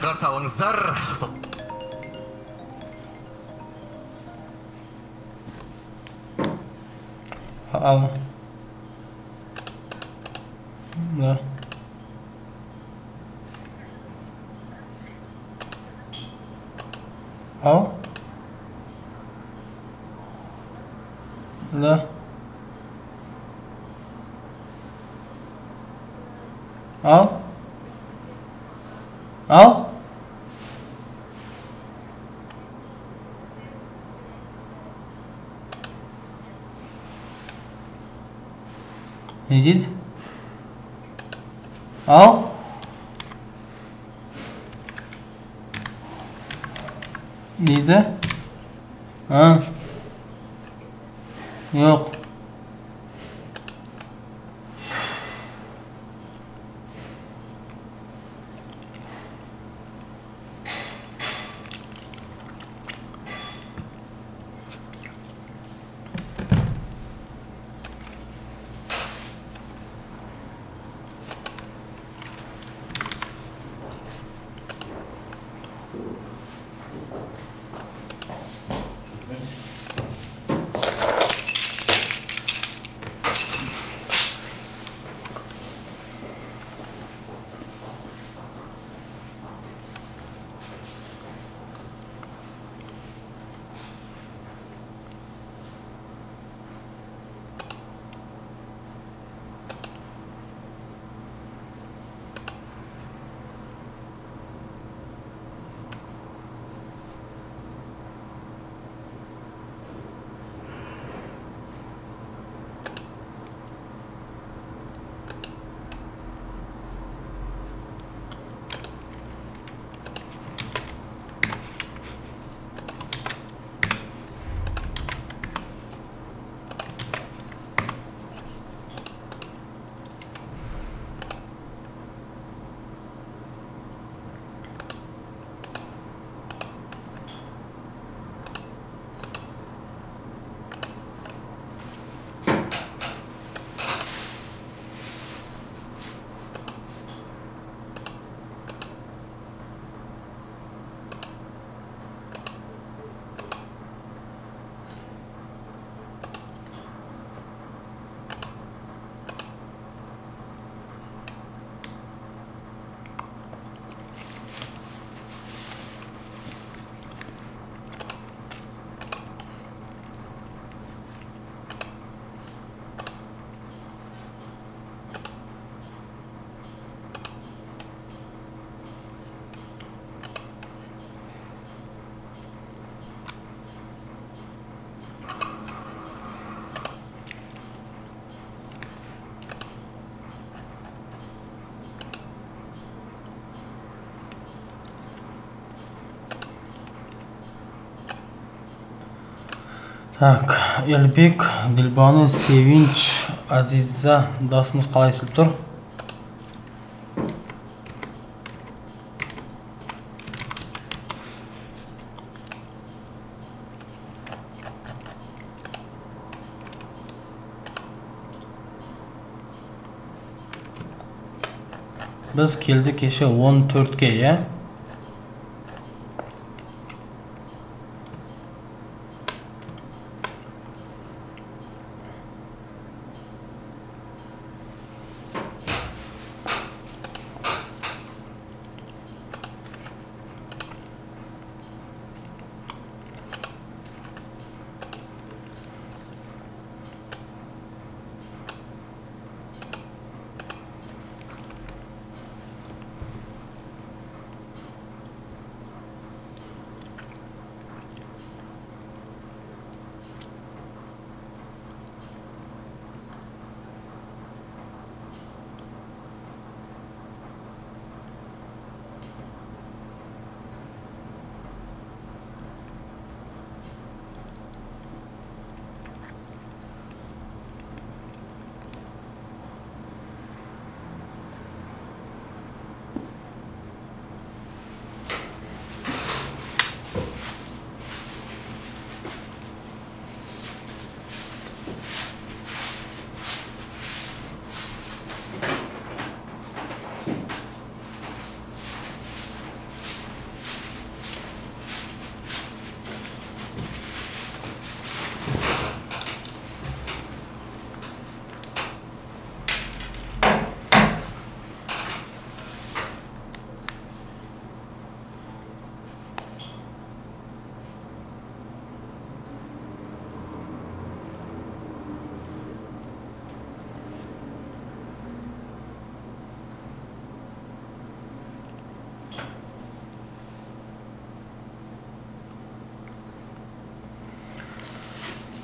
Сыртқар салыңыздар. Al. Da. Al. Da. Al. Al. Ne dedi? Al. Neydi? Ha. Yok. Так, Элбек, Dilbani, Sevinç, Aziza dosimiz qalay ishlab tur? Biz keldik o'sha 14 ga, ya.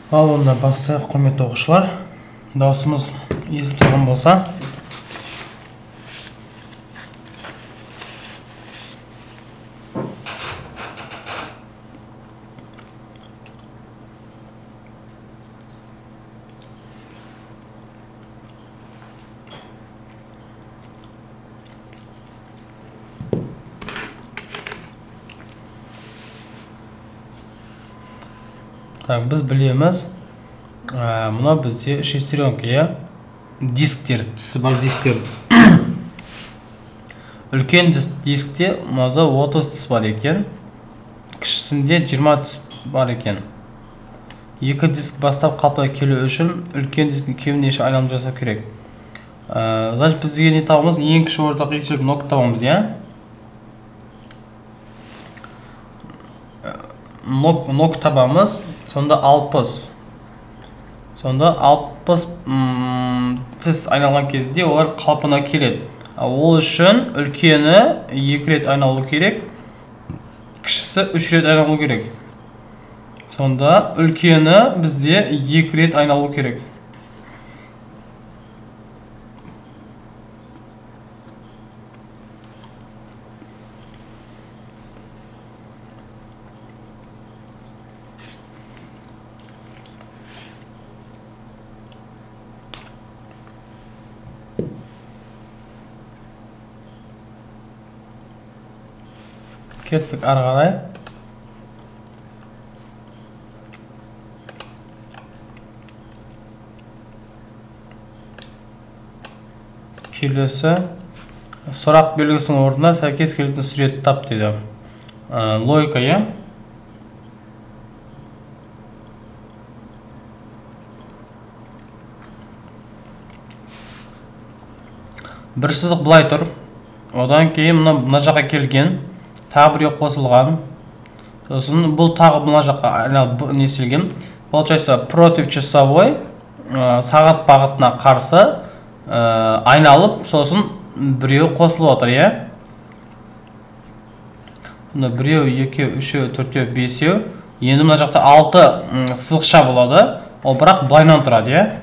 Ал онда бастайық, құрметті оқушылар. Даусымыз естіліп тұрған болса. Так, біз білеміз, мұна бізде шестеренка, дисктер, тісі бар дисктер. Үлкен дискте мұнада 30 тіс бар екен, кішісінде 20 тіс бар екен. Екі диск бастап қалпына келу үшін үлкен дисктің кемінде айналым жасап керек. Значит, біз не табамыз? Ең кіші ортақ екіншілік нокт табамыз, нокт табамыз. Сонда 60. Сонда 60 тіс айналған кезде олар қалпына келеді. Ол үшін үлкені 2 рет айналу керек, кішісі 3 рет айналу керек. Сонда үлкені бізде 2 рет айналу керек. Кеттік ары қарай. Келесі сұрақ белгісінің орнына сәйкес келетін суретті тап дейді. Логика, бір сызық былай тұр. Одан кейін мына жаққа келген, тағы біреу қосылған. Сосын бұл тағы мына жаққа айналып неселген. Получается, против часовой, сағат бағытына қарсы айналып, сосын біреу қосылып отыр, біреу, екеу, үшеу, төртеу, бесеу. Енді мына жақта 6 сызықша болады. Ол бірақ былайынан тұрады,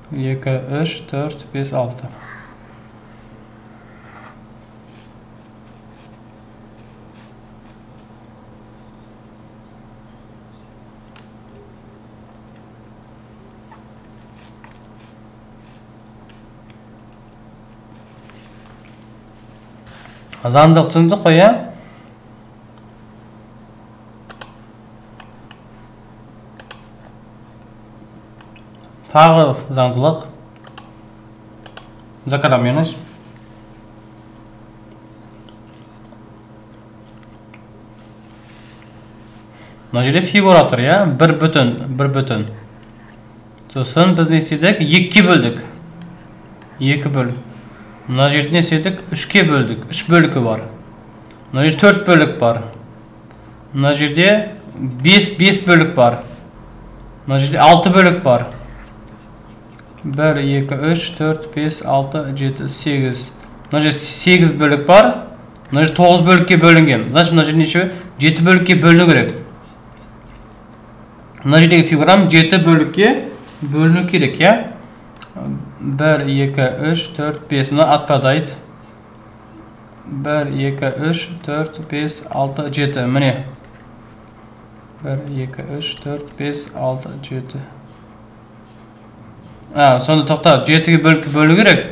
2, 3, 4, 5, 6. Заңдылық түсінді қой, Тағы заңдылық. Закономерность. Мына жерде фигура тұр, бір бүтін. Сосын біз не істедік? 2-ке бөлдік. 2 бөлік. Мына жерде не істедік? 3-ке бөлдік. 3 бөлікі бар. Мына жерде 4 бөлік бар. Мына жерде 5 бөлік бар. Мына жерде 6 бөлік бар. 1, 2, 3, 4, 5, 6, 7, 8. Мына жерде 8 бөлік бар. Мына жерде 9 бөлікке бөлінген. Значит, мына жерде неше? 7 бөлікке бөліну керек. Мына жердегі фигурам 7 бөлікке бөліну керек, 1, 2, 3, 4, 5. Мына отпадает. 1, 2, 3, 4, 5, 6, 7. Міне. 1, 2, 3, 4, 5, 6, 7. Сонда тоқта, 7-ге бөлу керек.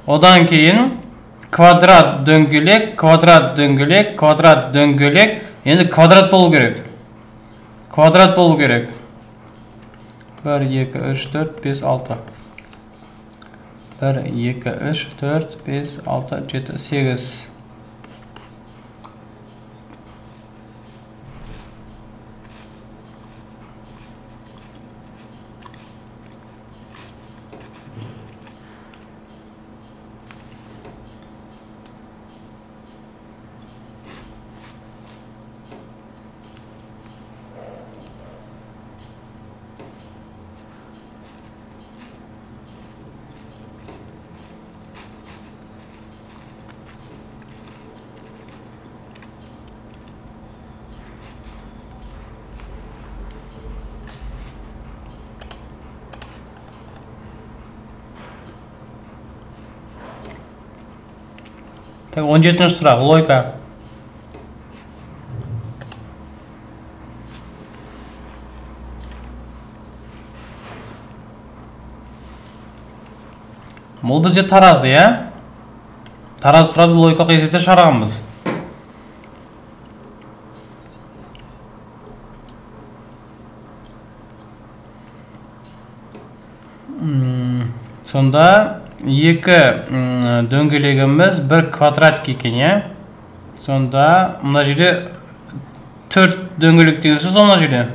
Одан кейін квадрат дөңгелек, квадрат дөңгелек, квадрат дөңгелек. Енді квадрат болу керек. Квадрат болу керек. 1, 2, 3, 4, 5, 6. 1, 2, 3, 4, 5, 6, 7, 8. Так, 17-ші сұрақ, логика. Бұл бізде таразы, я? Таразы тұрады логикалық есепте шығарғанбыз. Сонда екі дөңгелегіміз бір квадратик екен, я? Сонда мына жерде 4 дөңгелек деген сөз мына жерде.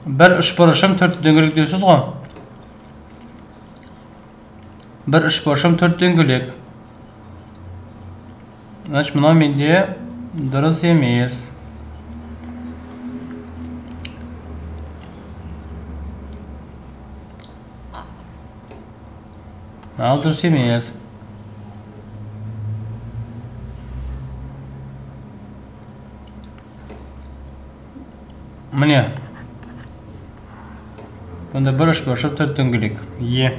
Бір үшбұрышым 4 дөңгелек деген сөз ғой. Бір үшбұрышым 4 дөңгелек. Значит, мынау менде дұрыс емес. Ал дұрыс емес. Міне. Бұнда бір үшбұрышым 4 дөңгелек. Е.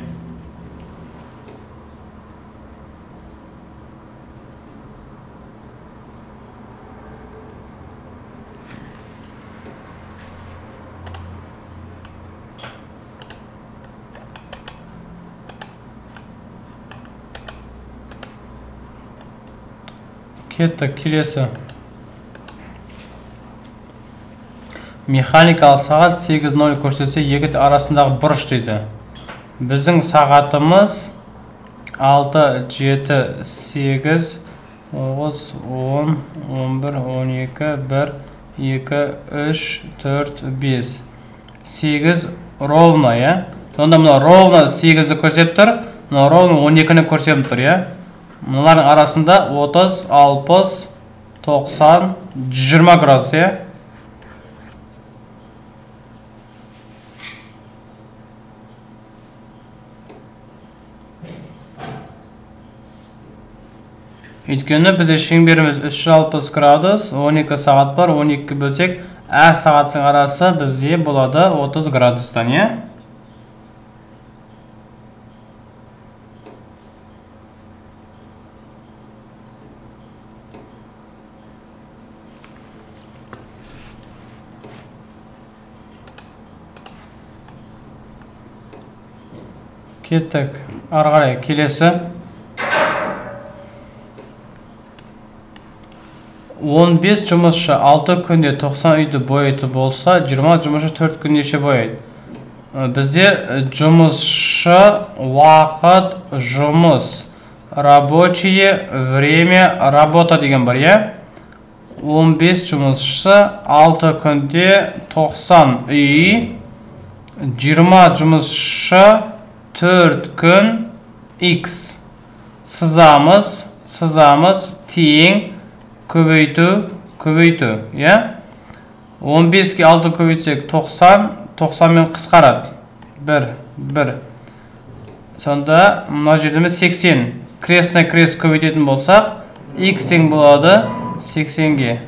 Кеттік, келесі. Механикалық сағат 8:0 көрсетсе, екі арасындағы бұрыш дейді. Біздің сағатымыз 6, 7, 8, 9, 10, 11, 12, 1, 2, 3, 4, 5. 8 ровно, я? Сонда мұна ровно 8-ді көрсетіп тұр, мұна ровно 12-ні көрсетіп тұр, я? Мұнлардың арасында 30, 60, 90, 120 градус, я? Өйткені бізде шеңберіміз 360 градус, 12 сағат бар, 12 бөлсек, әр сағаттың арасы бізде болады 30 градустан, я? Кеттік, ары қарай келесі. 15 жұмысшы 6 күнде 90 үйді бояйтын болса, 20 жұмысшы 4 күн неше бояйды? Бізде жұмысшы, уақыт, жұмыс, рабочие, время, работа деген бар, я? 15 жұмысшы 6 күнде 90 үй, 20 жұмысшы 4 күн x. Сызамыз, тең, көбейту, я? 15-ке 6 көбейтсек 90, 90 мен қысқарады. 1. Сонда, мұна жердеміз 80. Кресіне крес көбейтетін болсақ, x тең болады 80-ге.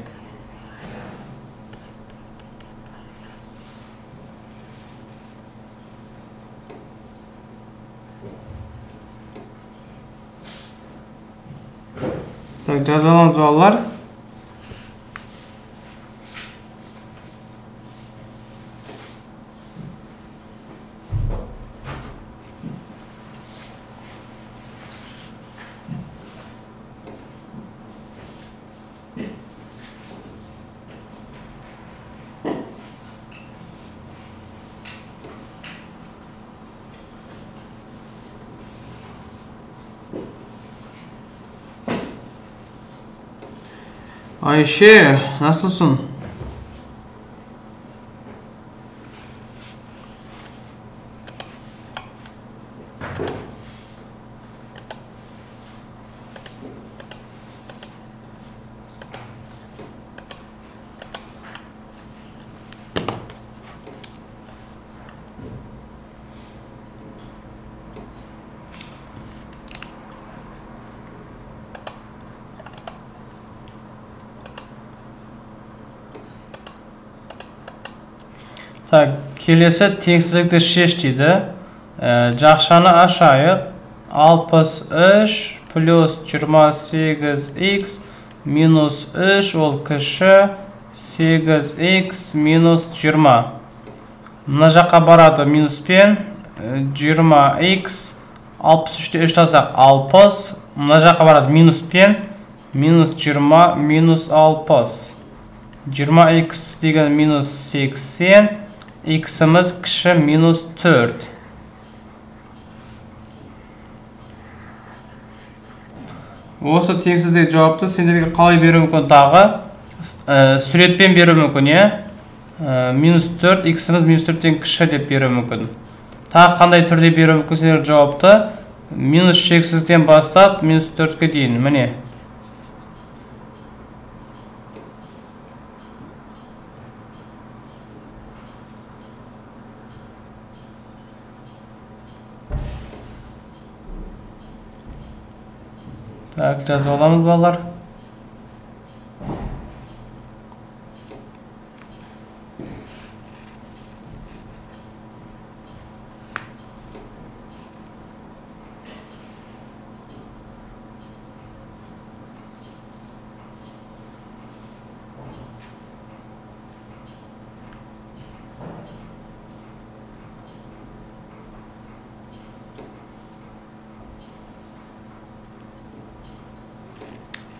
Так, жазалаңыз балалар. Ayşe, nasılsın? Так, келесі теңсіздікті шеш дейді. Жақшаны ашайық. 63 плюс 28x минус 3 ол кіші 8x минус 20. Мына жаққа барады минуспен 20x 63-те 3 жазсақ 60. Мына жаққа барады минуспен минус 20 минус 60. 20x деген минус 80. X'imiz кіші минус 4. Осы теңсіздік жауапты сендерге қалай беру мүмкін тағы? Суретпен беру мүмкін, е? Минус 4, x'imiz минус 4-тен кіші деп беру мүмкін. Тағы қандай түрде беру мүмкін сендерге жауапты? Минус шексіздіктен бастап минус 4-ке дейін. Міне. Так, жазып аламыз балалар.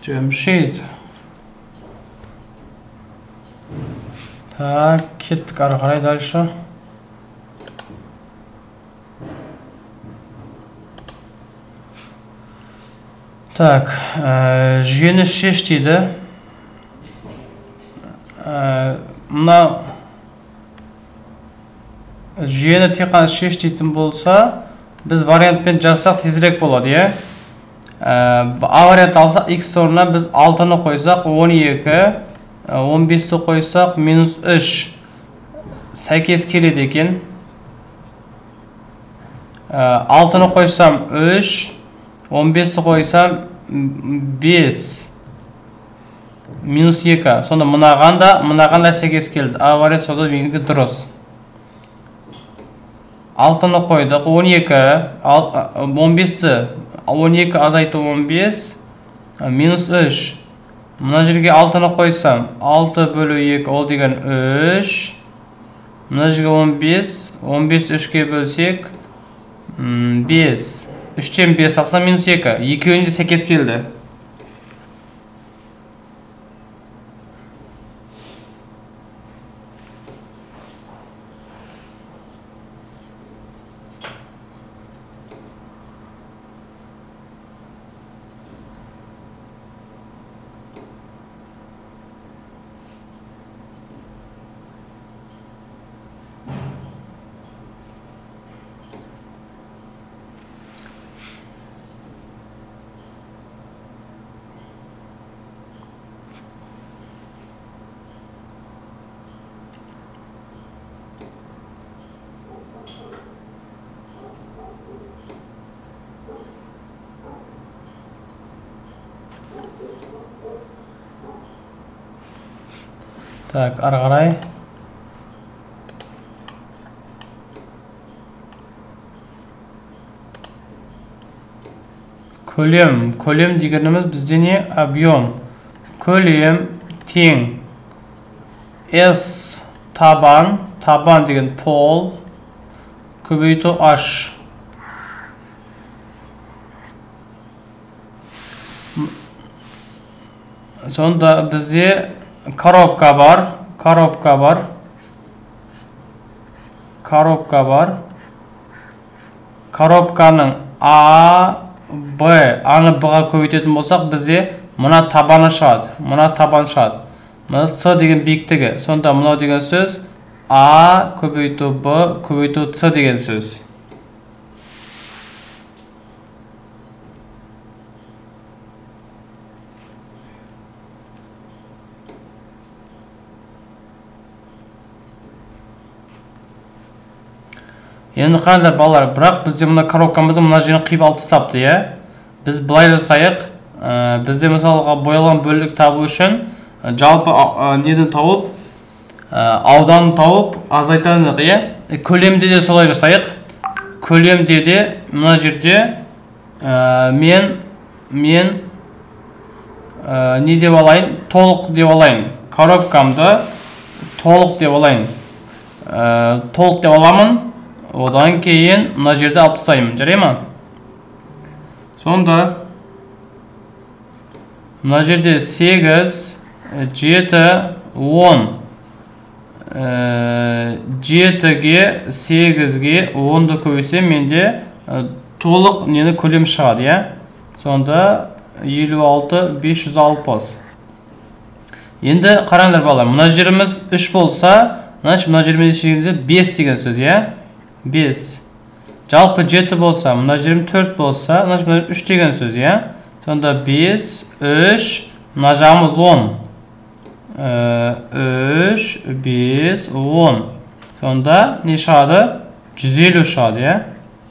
Cemşit. Так, кеттік ары қарай дальше. Так, жүйені шеш дейді. Мына жүйені тек қана шеш дейтін болса, біз вариантпен жазсақ тезірек болады, е? А вариант алсақ, x орнына біз 6-ны қойсақ 12, 15-ті қойсақ минус 3 сәйкес келеді екен. 6-ны қойсам 3, 15-ті қойсам 5 минус 2. Сонда мынаған да сәйкес келді. А вариант сонда менікі дұрыс. 6-ны қойдық 12, 15-ті 12 азайту 15 минус 3. Мына жерге 6-ны қойсам 6 бөлу 2 ол деген 3. Мына жерге 15, 15 3-ке бөлсек 5. 3-тен 5 алсам минус 2. Екеуінде сәйкес келді. Так, ары қарай. Көлем дегеніміз бізде не? Объем. Көлем тең. S табан деген пол. Көбейту H. Сонда бізде коробка бар. Коробканың A, B, A-ны B-ға көбейтетін болсақ, бізде мына табаны шығады. Мына C деген биіктігі. Сонда мынау деген сөз A көбейту B көбейту C деген сөз. Енді қандай балалар, бірақ бізде мына коробкамызды мына жерін қиып алып тастапты, е? Біз былай жасайық. Бізде мысалға боялған бөлік табу үшін жалпы неден тауып, ауданын тауып азайтайық, е? Көлемде де солай жасайық. Көлемде де мына жерде мен мен не деп алайын? Толық деп алайын. Коробкамды толық деп алайын. Толық деп аламын. Одан кейін мына жерде алып тастаймын. Жарай ма? Сонда мына жерде 8, 7, 10. 7-ге, 8-ге 10-ды көбейтсем менде толық нені көлем шығады, я? Сонда 56, 560. Енді қараңдар балалар, мына жеріміз 3 болса, значит мына жеріміз шегінде 5 деген сөз, я? 5. Жалпы 7 болса, мына жерім 4 болса, значит мына 3 деген сөз, я? Сонда 5, 3, мына жағымыз 10. 3, 5, 10. Сонда не шығады? 150 шығады, я?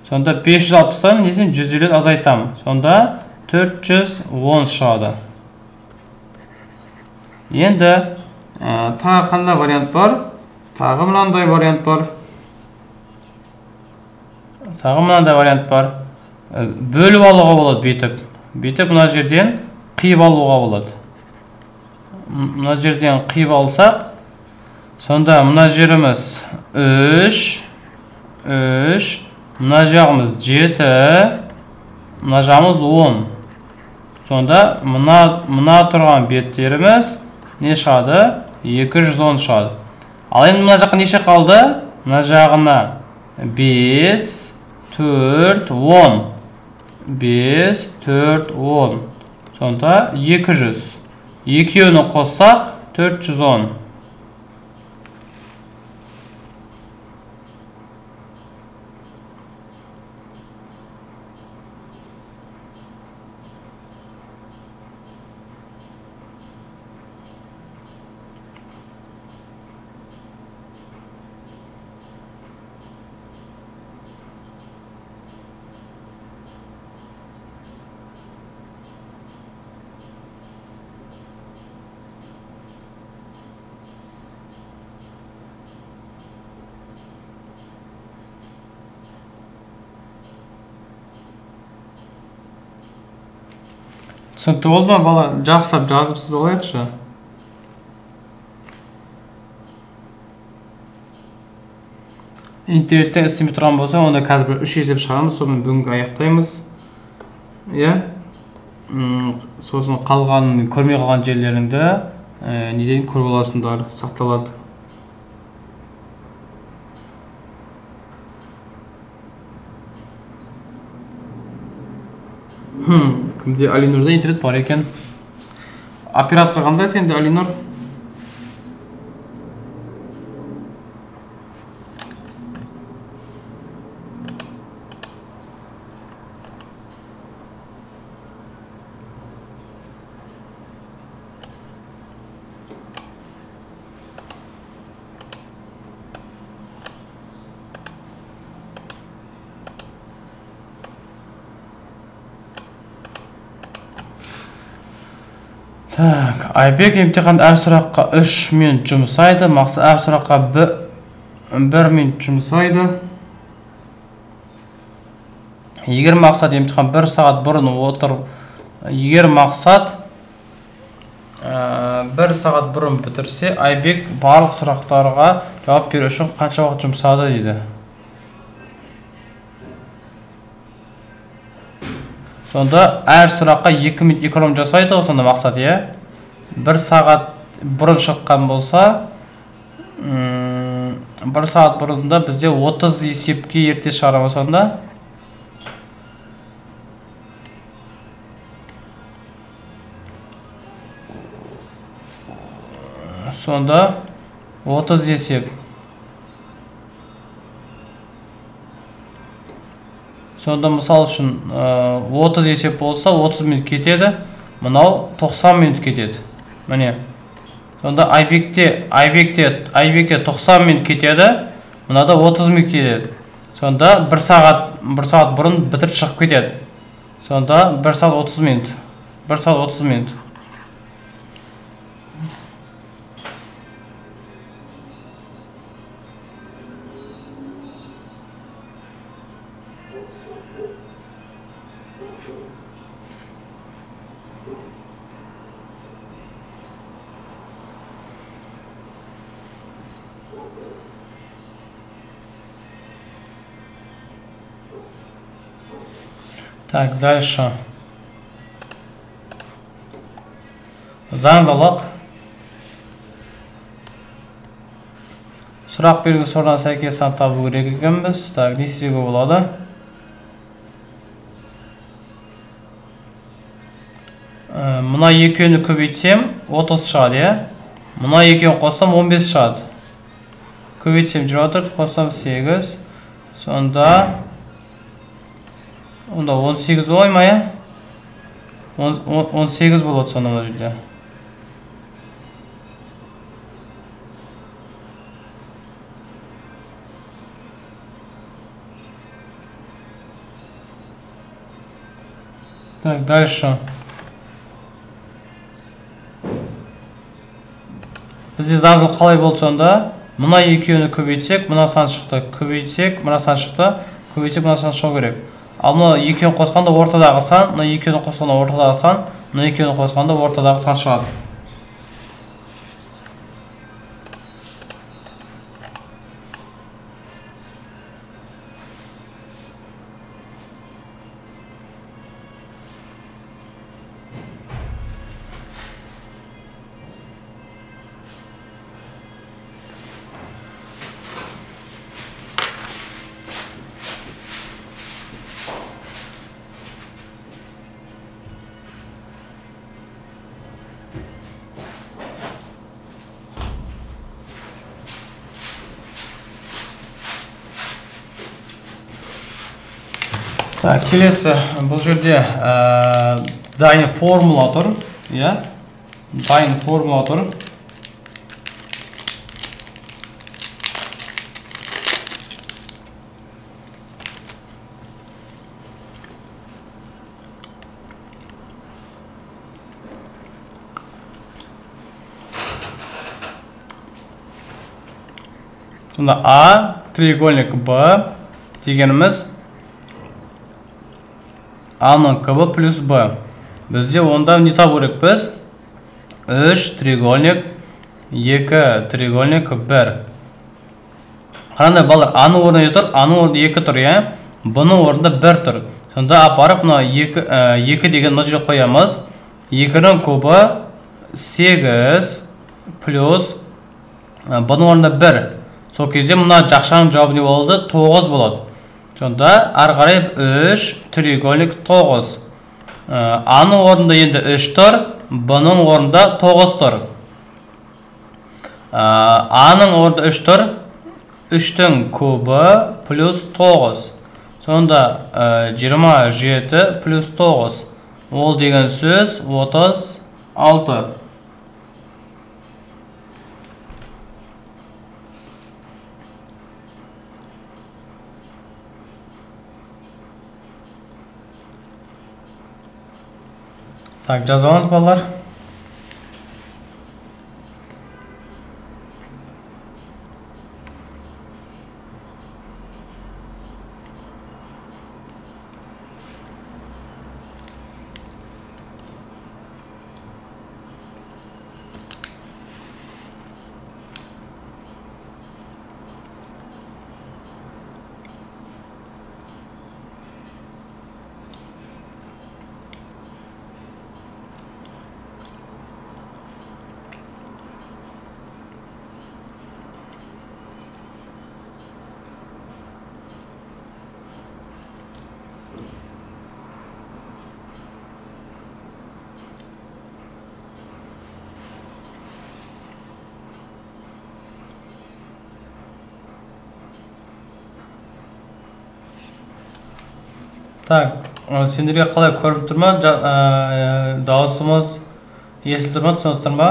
Сонда 560-тан несін 150 азайтамын. Сонда 410 шығады. Енді тағы қандай вариант бар? Тағы мынандай вариант бар. Бөліп алуға болады бейтіп. Бейтіп мына жерден қиып алуға болады. Мына жерден қиып алсақ, сонда мына жеріміз 3, мына жағымыз 7, мына жағымыз 10. Сонда мына тұрған беттеріміз не шығады? 210 шығады. Ал енді мына жаққа неше қалды? Мына жағына 5, 4, 10. 5, 4, 10. Сонда 200. Екеуіні қоссақ 410. Түсінікті болды ма, бала? Жақсылап жазыпсыз олайықшы. Интернеттен істемей тұрған болса, онда қазір 3 есеп шығарамыз, сонымен бүгінгі аяқтаймыз. Сосын қалған, көрмей қалған жерлеріңді неден көріп аласыңдар, сақталады. Кімде Алинурда интернет бар екен. Оператор қандай сенде, Алинур? Так, Айбек емтихан әр сұраққа 3 минут жұмсайды, Мақсат әр сұраққа 1 минут жұмсайды. Егер Мақсат емтихан 1 сағат бұрын отыр, егер Мақсат 1 сағат бұрын бітірсе, Айбек барлық сұрақтарға жауап беру үшін қанша уақыт жұмсады дейді. Сонда әр сұраққа 2 минут эконом жасайды, сонда Мақсат, е? 1 сағат бұрын шыққан болса, 1 сағат бұрында бізде 30 есепке ерте шығарамыз сонда. Сонда 30 есеп. Сонда мысал үшін 30 есеп болса 30 минут кетеді, мынау 90 минут кетеді. Міне. Сонда Айбекте 90 минут кетеді, мынада 30 минут кетеді. Сонда 1 сағат бұрын бітіріп шығып кетеді. Сонда 1 сағат 30 минут. 1 сағат 30 минут. Так, дальше. Заңдылық. Сұрақ белгісі орнына сәйкес сан табу керек екенбіз. Так, не істеуге болады? Мына екеуін көбейтсем 30 шығады, иә? Мына екеуін қоссам 15 шығады. Көбейтсем 24, қоссам 8. Сонда 18 болай ма, иә? 18 болады сонда мына жерде. Так, дальше. Бізде заңдылық қалай болды сонда? Мына екеуіні көбейтсек, мына сан шықты. Көбейтсек, мына сан шықты. Көбейтсек, мына сан шығу керек. Ал мына екеуін қосқанда ортадағы сан, мына екеуін қосқанда ортадағы сан, мына екеуін қосқанда ортадағы сан шығады. Так, келесі, бұл жерде дайын формула тұр, иә? Дайын формула тұр. Сонда А, треугольник Б дегеніміз А-ның КБ плюс Б. Бізде онда не табу керек біз? 3 треугольник, 2 треугольник, 1. Қарандай балар, А-ның орнында не тұр? А-ның орнында 2 тұр, иә? Бұның орнында 1 тұр. Сонда апарып, 2 деген мына жерге қоямыз. 2-ның кубы 8 плюс бұның орнында 1. Сол кезде мына жақшаның жауабы не болды? 9 болады. Сонда ары қарай 3 треугольник 9. А-ның орнында енді 3 тұр, Б-ның орнында 9 тұр. А-ның орнында 3 тұр, 3-тің кубы плюс 9. Сонда 27 плюс 9. Ол деген сөз 36. Так, жазамыз балалар. Так, сендерге қалай көріп тұр ма? Дауысымыз естіліп тұр ма, түсініп ма?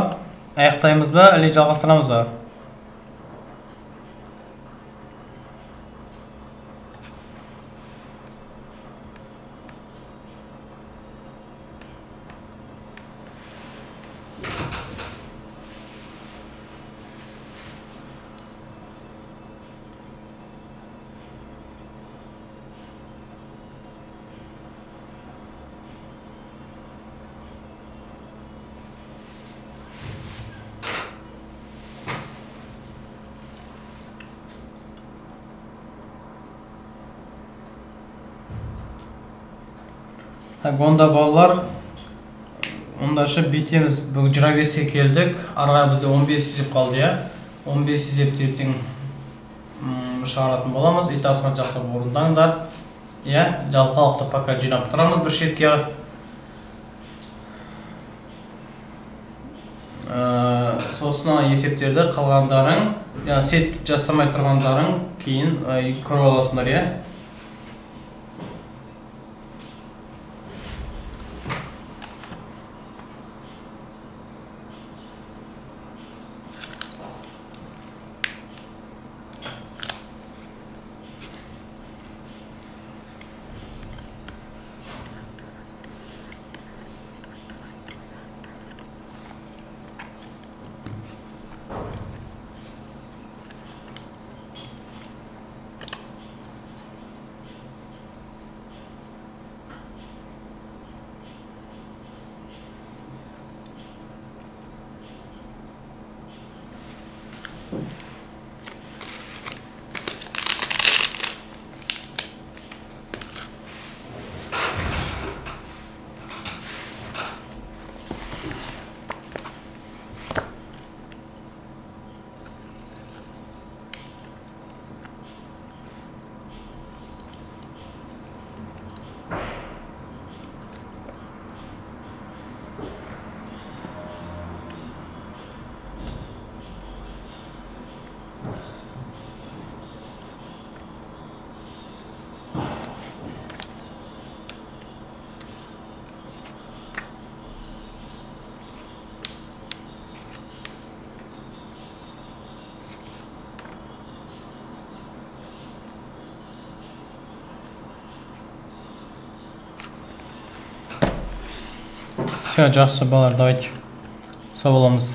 Аяқтаймыз ба, әлде жалғастырамыз ба? Онда балалар, ондашы бетеміз бүгін 25-ке келдік. Арға бізде 15 есеп қалды, я. 15 есепті ертең шығаратын боламыз. Итасына жақсы орындаңдар. Я, жалқалықты пока жинап тұрамыз бір шетке. Сосын есептерді қалғандарың, сет жасамай тұрғандарың кейін көріп аласыңдар, я. Все, жақсы балалар, давайте сау боламыз.